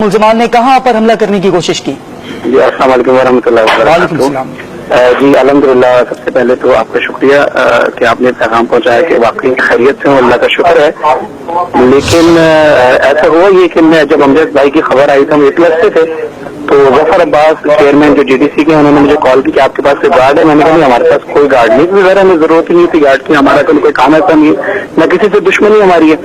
मुसलमान ने कहां पर हमला करने की कोशिश की? जी अस्सलाम वालेकुम वरहमतुल्लाहि वालेकुम वबरकातुहू। सलाम। जी अल्हम्दुलिल्लाह, सबसे पहले तो आपका शुक्रिया कि आपने पैगाम पहुंचाया कि वाकई खैरियत से हूं, अल्लाह का शुक्र है। लेकिन ऐसा हुआ ये कि मैं जब अमजद भाई की खबर आई तो हम A+ से थे, तो जफर अब्बास चेयरमैन जो GDC के, उन्होंने मुझे कॉल की कि आपके पास कोई गार्ड है? मैंने कहा नहीं, हमारे पास कोई गार्ड नहीं, क्योंकि ज़रा हमें जरूरत ही नहीं थी गार्ड की, हमारा कोई काम ऐसा नहीं है, न किसी से दुश्मनी हमारी है।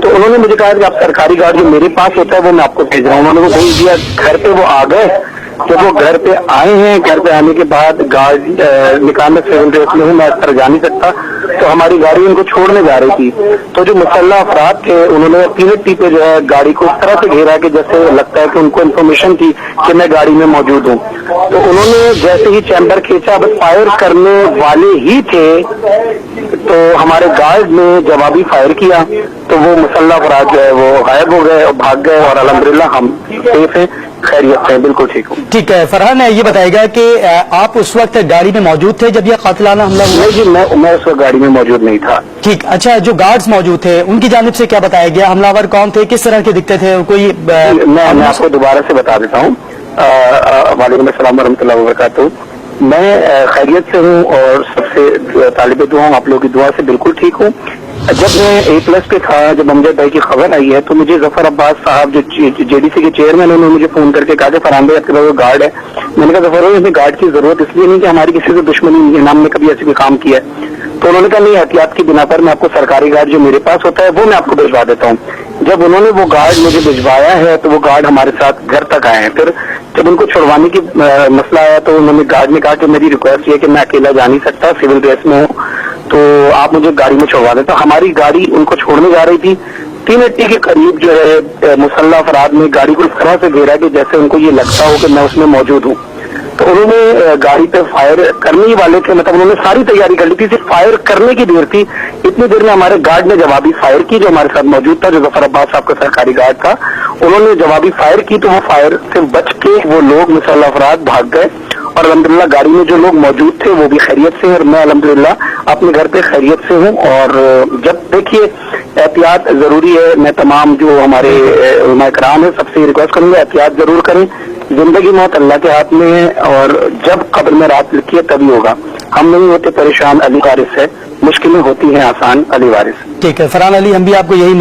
तो उन्होंने मुझे कहा कि आप सरकारी गार्ड जो मेरे पास होता है वो मैं आपको भेज रहा हूँ। उन्होंने वो भेज दिया। घर पे वो आ गए। जब वो घर पे आए हैं, घर पे आने के बाद गार्ड निकालने सिविल ड्रेस में हूँ, मैं इस तरह जा नहीं सकता, तो हमारी गाड़ी उनको छोड़ने जा रही थी। तो जो मुसल्लह अफराद थे उन्होंने पीनट्टी पे जो है गाड़ी को इस तरह से घेरा कि जैसे लगता है कि उनको इन्फॉर्मेशन थी कि मैं गाड़ी में मौजूद हूँ। तो उन्होंने जैसे ही चैम्बर खींचा, बस फायर करने वाले ही थे तो हमारे गार्ड ने जवाबी फायर किया, तो वो मुसल्लह अफराद जो है वो गायब हो गए और भाग गए, और अल्हम्दुलिल्लाह हम सेफ हैं, खैरियत से, बिल्कुल ठीक हूँ। ठीक है, फरहान ये बताएगा कि आप उस वक्त गाड़ी में मौजूद थे जब यह कातिलाना हमला हुआ? नहीं जी, मैं उस वक्त गाड़ी में मौजूद नहीं था। ठीक, अच्छा, जो गार्ड्स मौजूद थे उनकी जानिब से क्या बताया गया? हमलावर कौन थे, किस तरह के दिखते थे? कोई मैं आपको दोबारा से बता देता हूँ। वालेकुम अस्सलाम वरहमतुल्लाहि वबरकातुहू। मैं खैरियत से हूँ और सबसे तालिब दुआ हूँ, आप लोगों की दुआ से बिल्कुल ठीक हूँ। जब मैं A+ पे था, जब अमजद भाई की खबर आई है, तो मुझे जफर अब्बास साहब जो JDC के चेयरमैन, उन्होंने मुझे फोन करके कहा कि फरहान भाई आपके पास गार्ड है। मैंने कहा जफर भाई, हमें गार्ड की जरूरत इसलिए नहीं कि हमारी किसी से दुश्मनी नहीं है, ना हमने कभी ऐसे भी काम किया है। तो उन्होंने कहा नहीं, एहतियात की बिना पर मैं आपको सरकारी गार्ड जो मेरे पास होता है वो मैं आपको भिजवा देता हूँ। जब उन्होंने वो गार्ड मुझे भिजवाया है तो वो गार्ड हमारे साथ घर तक आए हैं। फिर जब उनको छुड़वाने की मसला आया तो उन्होंने गार्ड ने कहा कि मेरी रिक्वेस्ट ये कि मैं अकेला जा नहीं सकता, सिविल ड्रेस में हूँ, तो आप मुझे गाड़ी में छोड़वा दें। तो हमारी गाड़ी उनको छोड़ने जा रही थी, 380 के करीब जो है मुसल्लह अफराद ने गाड़ी को इस तरह से घेरा कि जैसे उनको ये लगता हो कि मैं उसमें मौजूद हूँ। तो उन्होंने गाड़ी पे फायर करने ही वाले थे, मतलब उन्होंने सारी तैयारी कर ली थी, सिर्फ फायर करने की देर थी। इतनी देर में हमारे गार्ड ने जवाबी फायर की, जो हमारे साथ मौजूद था, जो जफर अब्बास साहब का सरकारी गार्ड था, उन्होंने जवाबी फायर की, तो वो फायर से बच के वो लोग मुसल्लह अफराद भाग गए, और अल्हम्दुलिल्लाह गाड़ी में जो लोग मौजूद थे वो भी खैरियत से, और मैं अल्हम्दुलिल्लाह अपने घर पे खैरियत से हूँ। और जब देखिए एहतियात जरूरी है, मैं तमाम जो हमारे उलमा इकराम है सबसे रिक्वेस्ट करूंगा एहतियात जरूर करें। जिंदगी मौत अल्लाह के हाथ में है, और जब कब्र में रात लिखी है तभी होगा। हम नहीं होते परेशान, अली वारिस है, मुश्किलें होती हैं आसान, अली वारिस। ठीक है फरहान अली, हम भी आपको यही